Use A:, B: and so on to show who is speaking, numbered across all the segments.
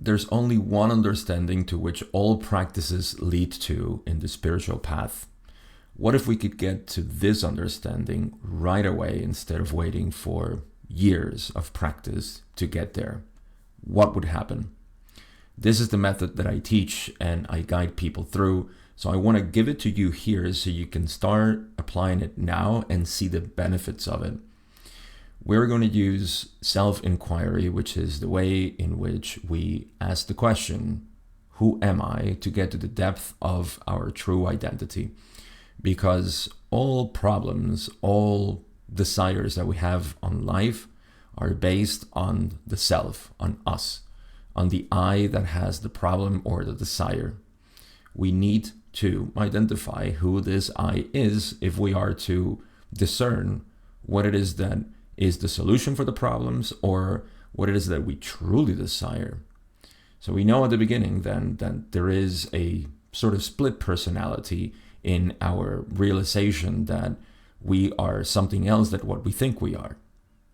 A: there's only one understanding to which all practices lead to in the spiritual path. What if we could get to this understanding right away instead of waiting for years of practice to get there? What would happen? This is the method that I teach and I guide people through. So I want to give it to you here so you can start applying it now and see the benefits of it. We're going to use self-inquiry, which is the way in which we ask the question, who am I, to get to the depth of our true identity. Because all problems, all desires that we have on life are based on the self, on us, on the I that has the problem or the desire. We need to identify who this I is if we are to discern what it is that is the solution for the problems or what it is that we truly desire. So we know at the beginning then that there is a sort of split personality in our realization that we are something else than what we think we are.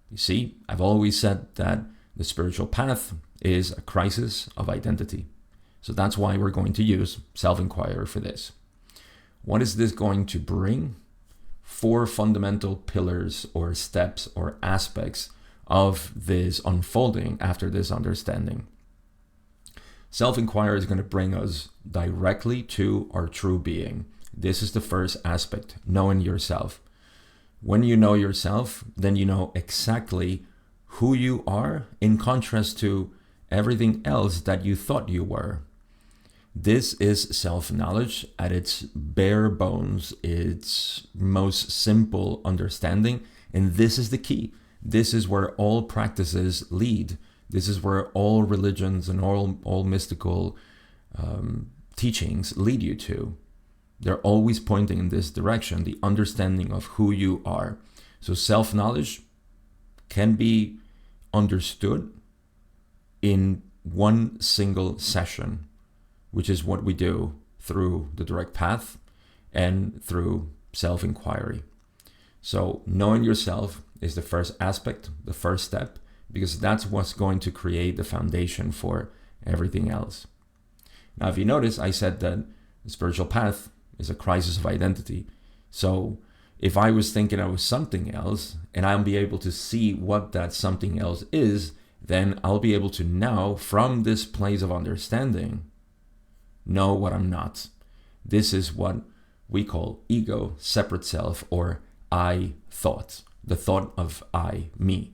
A: You see, I've always said that the spiritual path is a crisis of identity. So that's why we're going to use self-inquiry for this. What is this going to bring? 4 fundamental pillars or steps or aspects of this unfolding after this understanding. Self-inquiry is going to bring us directly to our true being. This is the first aspect, knowing yourself. When you know yourself, then you know exactly who you are in contrast to everything else that you thought you were. This is self-knowledge at its bare bones, its most simple understanding, and this is the key. This is where all practices lead. This is where all religions and all mystical teachings lead you to. They're always pointing in this direction, the understanding of who you are. So self-knowledge can be understood in one single session, which is what we do through the direct path and through self-inquiry. So knowing yourself is the first aspect, the first step, because that's what's going to create the foundation for everything else. Now, if you notice, I said that the spiritual path is a crisis of identity. So if I was thinking I was something else and I'll be able to see what that something else is, then I'll be able to now, from this place of understanding, know what I'm not. This is what we call ego, separate self, or I thought, the thought of I, me.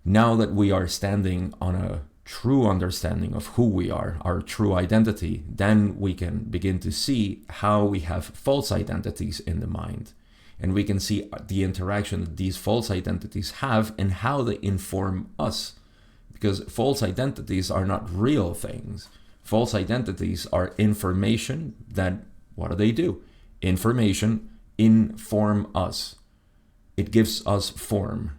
A: Now that we are standing on a true understanding of who we are, our true identity, then we can begin to see how we have false identities in the mind. And we can see the interaction that these false identities have and how they inform us. Because false identities are not real things. False identities are information that, what do? Information inform us. It gives us form.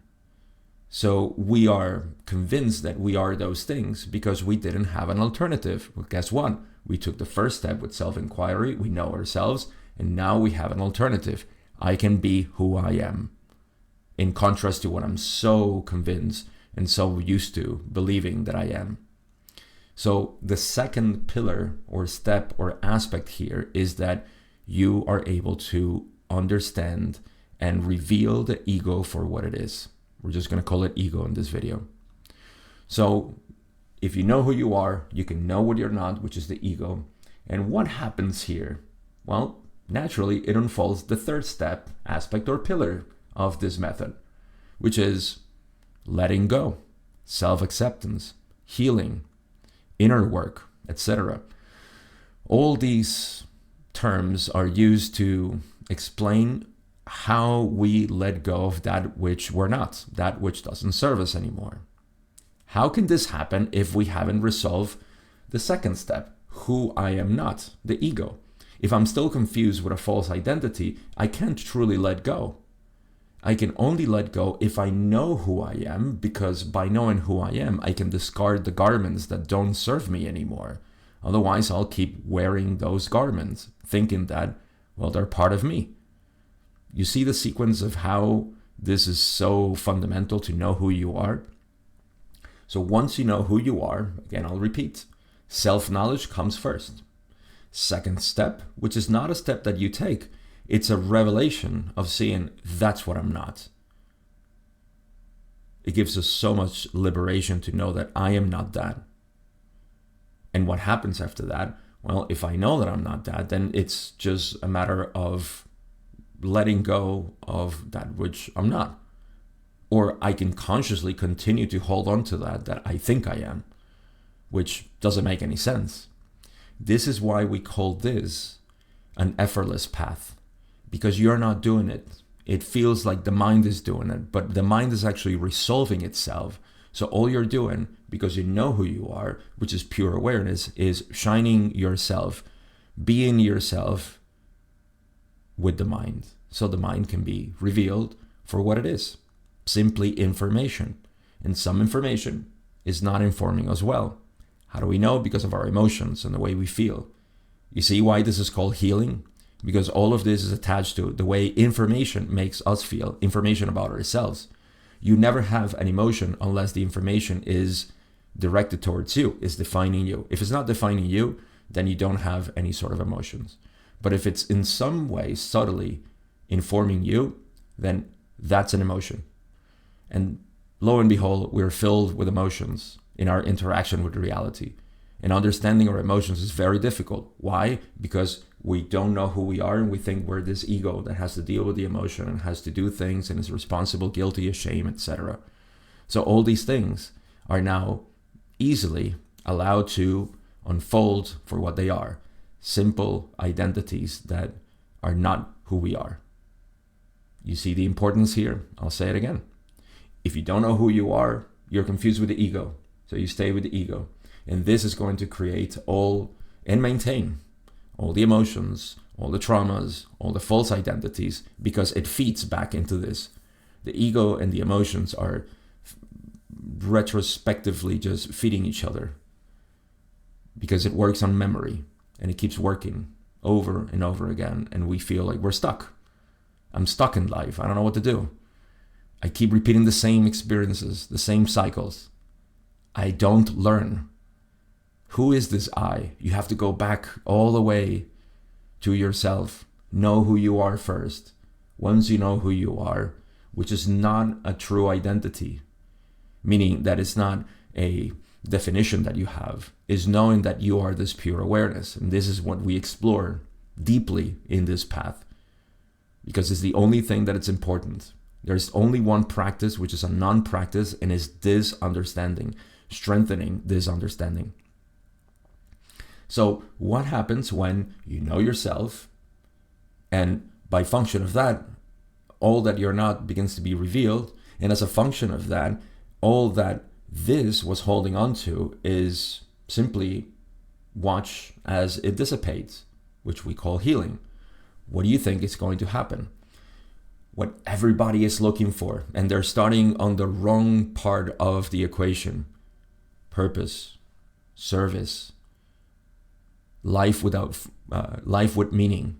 A: So we are convinced that we are those things because we didn't have an alternative. Well, guess what? We took the first step with self-inquiry. We know ourselves, and now we have an alternative. I can be who I am, in contrast to what I'm so convinced and so used to believing that I am. So the second pillar or step or aspect here is that you are able to understand and reveal the ego for what it is. We're just going to call it ego in this video. So if you know who you are, you can know what you're not, which is the ego. And what happens here? Well, naturally, it unfolds the third step, aspect, or pillar of this method, which is letting go, self-acceptance, healing, inner work, etc. All these terms are used to explain how we let go of that which we're not, that which doesn't serve us anymore. How can this happen if we haven't resolved the second step, who I am not, the ego? If I'm still confused with a false identity, I can't truly let go. I can only let go if I know who I am, because by knowing who I am, I can discard the garments that don't serve me anymore. Otherwise, I'll keep wearing those garments, thinking that, well, they're part of me. You see the sequence of how this is so fundamental to know who you are? So once you know who you are, again, I'll repeat, self-knowledge comes first. Second step, which is not a step that you take, it's a revelation of seeing that's what I'm not. It gives us so much liberation to know that I am not that. And what happens after that? Well, if I know that I'm not that, then it's just a matter of letting go of that which I'm not. Or I can consciously continue to hold on to that I think I am, which doesn't make any sense. This is why we call this an effortless path, because you're not doing it. It feels like the mind is doing it, but the mind is actually resolving itself. So all you're doing, because you know who you are, which is pure awareness, is shining yourself, being yourself with the mind. So the mind can be revealed for what it is, simply information. And some information is not informing us well. How do we know? Because of our emotions and the way we feel. You see why this is called healing? Because all of this is attached to the way information makes us feel, information about ourselves. You never have an emotion unless the information is directed towards you, is defining you. If it's not defining you, then you don't have any sort of emotions. But if it's in some way subtly informing you, then that's an emotion. And lo and behold, we're filled with emotions in our interaction with reality. And understanding our emotions is very difficult. Why? Because we don't know who we are, and we think we're this ego that has to deal with the emotion and has to do things and is responsible, guilty, ashamed, etc. So all these things are now easily allowed to unfold for what they are. Simple identities that are not who we are. You see the importance here? I'll say it again. If you don't know who you are, you're confused with the ego. So you stay with the ego. And this is going to create all and maintain all the emotions, all the traumas, all the false identities, because it feeds back into this. The ego and the emotions are retrospectively just feeding each other because it works on memory and it keeps working over and over again. And we feel like we're stuck. I'm stuck in life. I don't know what to do. I keep repeating the same experiences, the same cycles. I don't learn. Who is this I? You have to go back all the way to yourself. Know who you are first. Once you know who you are, which is not a true identity, meaning that it's not a definition that you have, is knowing that you are this pure awareness. And this is what we explore deeply in this path, because it's the only thing that it's important. There's only one practice, which is a non-practice, and is this understanding, strengthening this understanding. So what happens when you know yourself, and by function of that, all that you're not begins to be revealed, and as a function of that, all that this was holding on to is simply watch as it dissipates, which we call healing. What do you think is going to happen? What everybody is looking for, and they're starting on the wrong part of the equation. Purpose, service, life with meaning.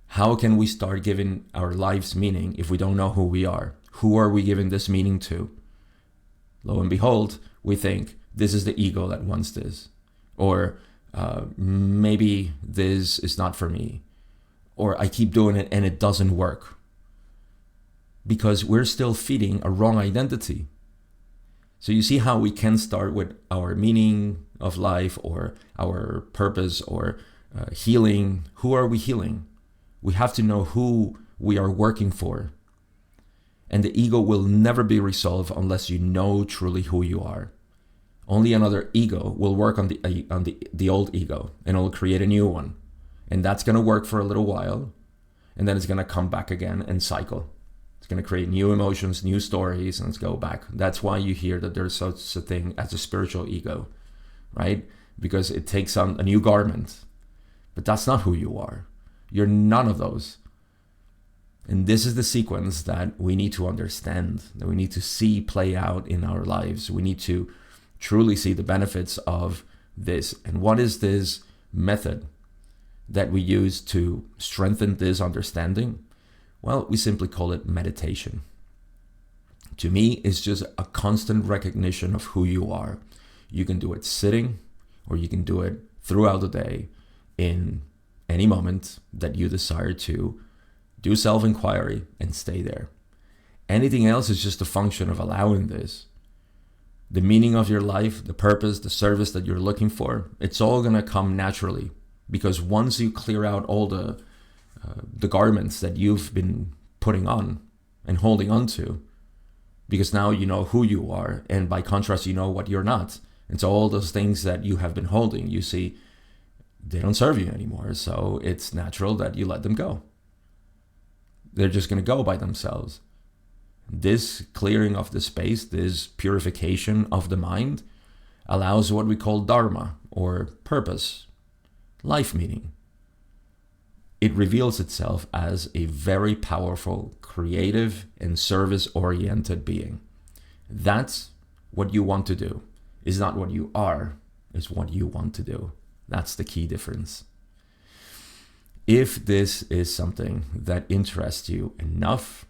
A: How can we start giving our lives meaning if we don't know who we are? Who are we giving this meaning to? Lo and behold, we think this is the ego that wants this. Or maybe this is not for me. Or I keep doing it and it doesn't work. Because we're still feeding a wrong identity. So you see how we can start with our meaning of life or our purpose or healing. Who are we healing? We have to know who we are working for. And the ego will never be resolved unless you know truly who you are. Only another ego will work on the old ego, and it will create a new one. And that's going to work for a little while, and then it's going to come back again and cycle. It's going to create new emotions, new stories, and let's go back. That's why you hear that there's such a thing as a spiritual ego, right? Because it takes on a new garment. But that's not who you are. You're none of those. And this is the sequence that we need to understand, that we need to see play out in our lives. We need to truly see the benefits of this. And what is this method that we use to strengthen this understanding? Well, we simply call it meditation. To me, it's just a constant recognition of who you are. You can do it sitting, or you can do it throughout the day in any moment that you desire to do self-inquiry and stay there. Anything else is just a function of allowing this. The meaning of your life, the purpose, the service that you're looking for, it's all going to come naturally, because once you clear out all the garments that you've been putting on and holding on to, because now you know who you are, and by contrast, you know what you're not. And so all those things that you have been holding, you see, they don't serve you anymore. So it's natural that you let them go. They're just going to go by themselves. This clearing of the space, this purification of the mind, allows what we call dharma, or purpose, life meaning. It reveals itself as a very powerful, creative, and service-oriented being. That's what you want to do. It's not what you are, it's what you want to do. That's the key difference. If this is something that interests you enough,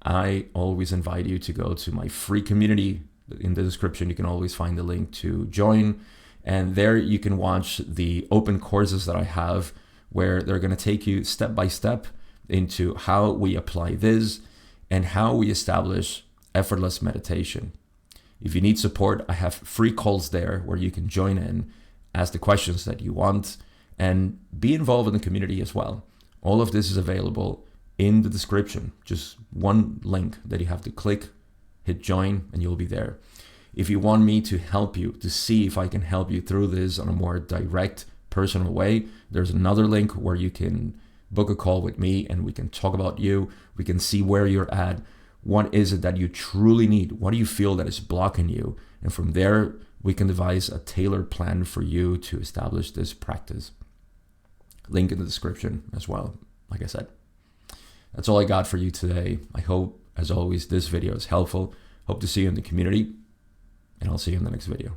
A: I always invite you to go to my free community. In the description, you can always find the link to join. And there you can watch the open courses that I have, where they're going to take you step by step into how we apply this and how we establish effortless meditation. If you need support, I have free calls there where you can join in, ask the questions that you want, and be involved in the community as well. All of this is available in the description. Just one link that you have to click, hit join, and you'll be there. If you want me to help you, to see if I can help you through this on a more direct, personal way, there's another link where you can book a call with me and we can talk about you. We can see where you're at. What is it that you truly need? What do you feel that is blocking you? And from there, we can devise a tailored plan for you to establish this practice. Link in the description as well, like I said. That's all I got for you today. I hope, as always, this video is helpful. Hope to see you in the community, and I'll see you in the next video.